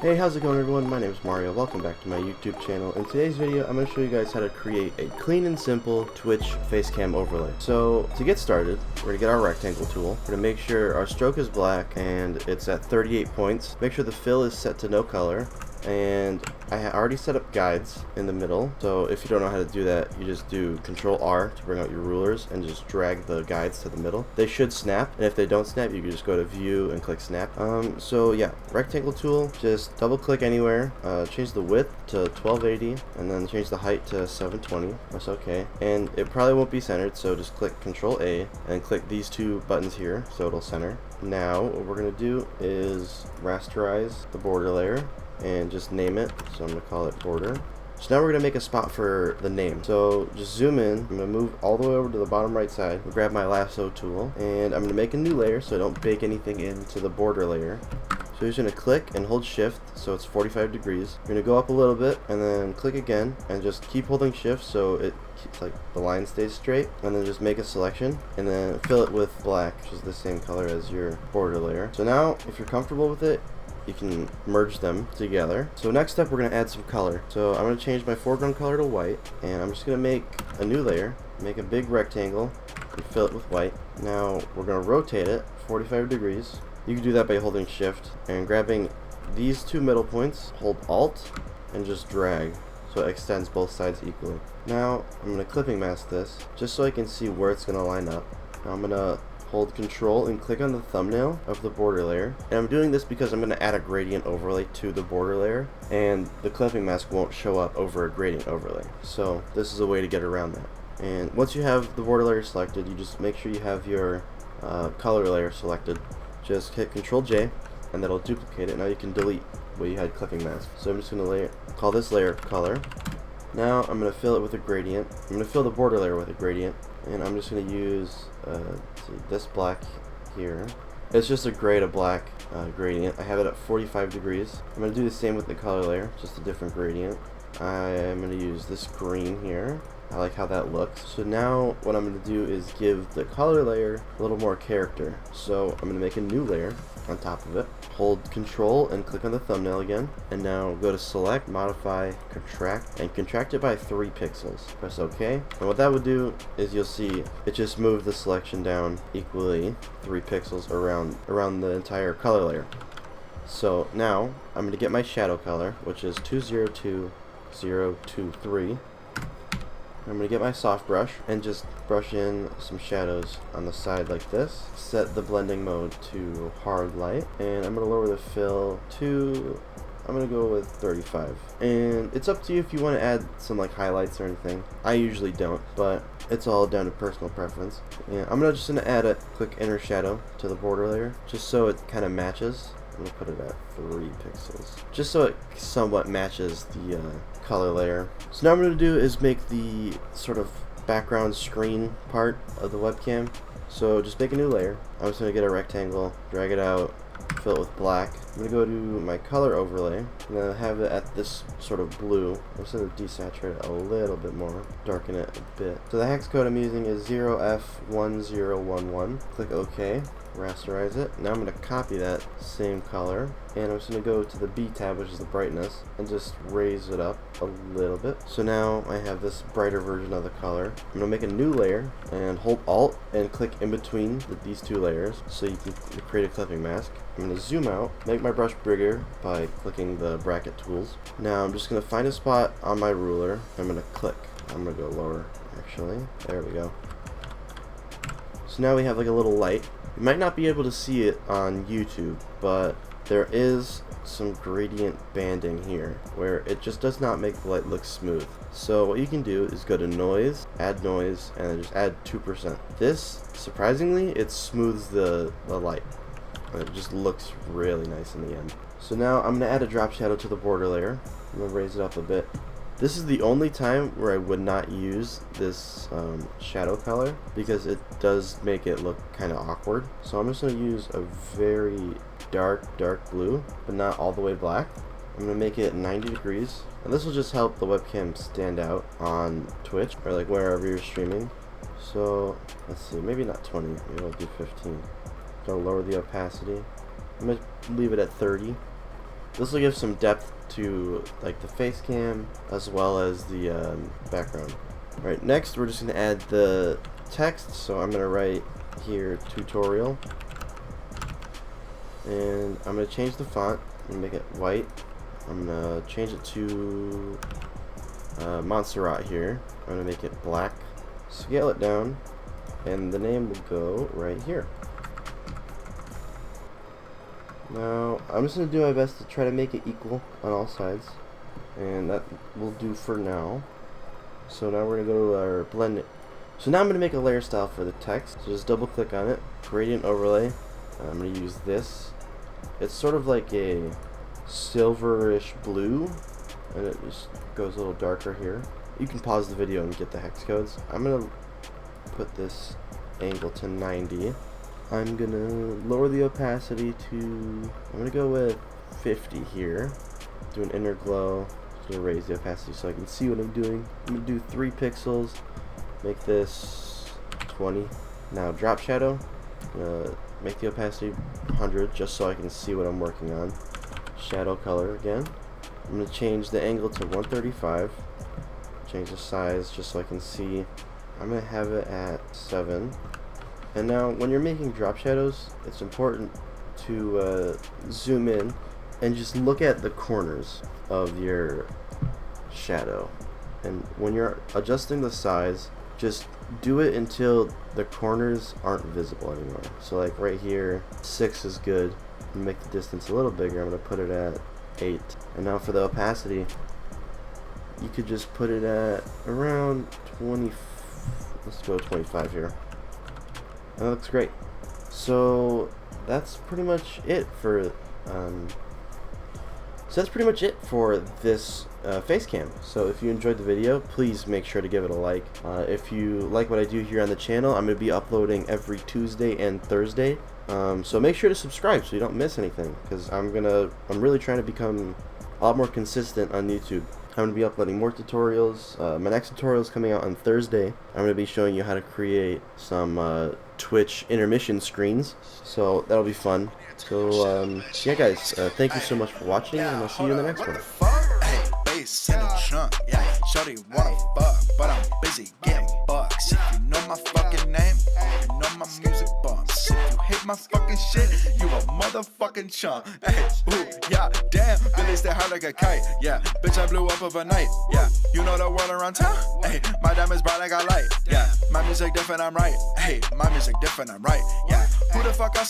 Hey, how's it going everyone? My name is Mario. Welcome back to my YouTube channel. In today's video, I'm going to show you guys how to create a clean and simple Twitch Facecam overlay. So, to get started, we're going to get our rectangle tool. We're going to make sure our stroke is black and it's at 38 points. Make sure the fill is set to no color. And I already set up guides in the middle, so if you don't know how to do that, you just do Control R to bring out your rulers and just drag the guides to the middle. They should snap, and if they don't snap, you can just go to View and click Snap. So yeah, rectangle tool, just double click anywhere, change the width to 1280, and then change the height to 720. That's okay. And it probably won't be centered, so just click Control A and click these two buttons here, so it'll center. Now, what we're gonna do is rasterize the border layer and just name it, so I'm going to call it border. So now we're going to make a spot for the name. So just zoom in, I'm going to move all the way over to the bottom right side, grab my lasso tool, and I'm going to make a new layer so I don't bake anything into the border layer. So you're just going to click and hold shift so it's 45 degrees. You're going to go up a little bit and then click again and just keep holding shift so it keeps like the line stays straight, and then just make a selection and then fill it with black, which is the same color as your border layer. So now if you're comfortable with it, you can merge them together. So next up, we're going to add some color. So I'm going to change my foreground color to white, and I'm just going to make a new layer, make a big rectangle, and fill it with white. Now we're going to rotate it 45 degrees. You can do that by holding shift and grabbing these two middle points, hold alt, and just drag so it extends both sides equally. Now I'm going to clipping mask this just so I can see where it's going to line up. Now I'm going to hold Control and click on the thumbnail of the border layer. And I'm doing this because I'm going to add a gradient overlay to the border layer, and the clipping mask won't show up over a gradient overlay. So this is a way to get around that. And once you have the border layer selected, you just make sure you have your color layer selected. Just hit Control J and that'll duplicate it. Now you can delete where you had clipping mask. So I'm just going to call this layer color. Now I'm going to fill it with a gradient. I'm going to fill the border layer with a gradient, and I'm just going to use this black here. It's just a gray to black gradient. I have it at 45 degrees. I'm going to do the same with the color layer, just a different gradient. I am going to use this green here. I like how that looks. So now what I'm going to do is give the color layer a little more character. So I'm going to make a new layer on top of it. Hold Control and click on the thumbnail again. And now go to Select, Modify, Contract, and contract it by 3 pixels. Press OK. And what that would do is you'll see it just moved the selection down equally 3 pixels around the entire color layer. So now I'm going to get my shadow color, which is 202023. I'm going to get my soft brush and just brush in some shadows on the side like this. Set the blending mode to hard light, and I'm going to lower the fill to, I'm going to go with 35. And it's up to you if you want to add some like highlights or anything. I usually don't, but it's all down to personal preference. And I'm just going to add a quick inner shadow to the border layer just so it kind of matches. I'm going to put it at 3 pixels just so it somewhat matches the color layer. So now what I'm going to do is make the sort of background screen part of the webcam. So just make a new layer. I'm just going to get a rectangle, drag it out, fill it with black. I'm going to go to my color overlay. I'm going to have it at this sort of blue. I'm just going to desaturate it a little bit more, darken it a bit. So the hex code I'm using is 0F1011. Click OK. Rasterize it. Now I'm going to copy that same color, and I'm just going to go to the B tab, which is the brightness, and just raise it up a little bit. So now I have this brighter version of the color. I'm going to make a new layer and hold Alt and click in between these two layers so you can create a clipping mask. I'm going to zoom out, make my brush bigger by clicking the bracket tools. Now I'm just going to find a spot on my ruler. I'm going to click. I'm going to go lower actually. There we go. So now we have like a little light. You might not be able to see it on YouTube, but there is some gradient banding here where it just does not make the light look smooth. So what you can do is go to noise, and then just add 2%. This, surprisingly, it smooths the light. It just looks really nice in the end. So now I'm going to add a drop shadow to the border layer. I'm going to raise it up a bit. This is the only time where I would not use this shadow color because it does make it look kind of awkward. So I'm just going to use a very dark blue, but not all the way black. I'm going to make it 90 degrees, and this will just help the webcam stand out on Twitch or like wherever you're streaming. So let's see, maybe not 20, maybe I'll do 15. Gonna lower the opacity. I'm going to leave it at 30. This will give some depth to like the face cam as well as the background. Alright, next we're just going to add the text, so I'm going to write here tutorial, and I'm going to change the font. I'm going to make it white. I'm going to change it to Montserrat here. I'm going to make it black, scale it down, and the name will go right here. Now I'm just going to do my best to try to make it equal on all sides, and that will do for now. So now we're going to go to our blend. So now I'm going to make a layer style for the text. So just double click on it, gradient overlay. I'm going to use this. It's sort of like a silverish blue, and it just goes a little darker here. You can pause the video and get the hex codes. I'm going to put this angle to 90. I'm going to lower the opacity to, I'm going to go with 50 here. Do an inner glow. Just going to raise the opacity so I can see what I'm doing. I'm going to do 3 pixels. Make this 20. Now drop shadow. Make the opacity 100 just so I can see what I'm working on. Shadow color again. I'm going to change the angle to 135. Change the size just so I can see. I'm going to have it at 7. And now when you're making drop shadows, it's important to zoom in and just look at the corners of your shadow. And when you're adjusting the size, just do it until the corners aren't visible anymore. So like right here, 6 is good. Make the distance a little bigger. I'm going to put it at 8. And now for the opacity, you could just put it at around 20. Let's go 25 here. That looks great. So that's pretty much it for this face cam. So if you enjoyed the video, please make sure to give it a like. If you like what I do here on the channel, I'm going to be uploading every Tuesday and Thursday. So make sure to subscribe so you don't miss anything, because I'm really trying to become a lot more consistent on YouTube. I'm going to be uploading more tutorials. My next tutorial is coming out on Thursday. I'm going to be showing you how to create some Twitch intermission screens, so that'll be fun. So yeah guys, thank you so much for watching, and I'll see you in the next one. Shorty wanna fuck, but I'm busy getting bucks. If you know my fucking name, you know my music bumps. If you hate my fucking shit, you a motherfucking chump. Hey, ooh, yeah, damn, Billy stay high like a kite. Yeah, bitch, I blew up overnight. Yeah, you know the world around town. Hey, my diamonds bright like a light. Yeah, my music different, I'm right. Hey, my music different, I'm right. Yeah, who the fuck else?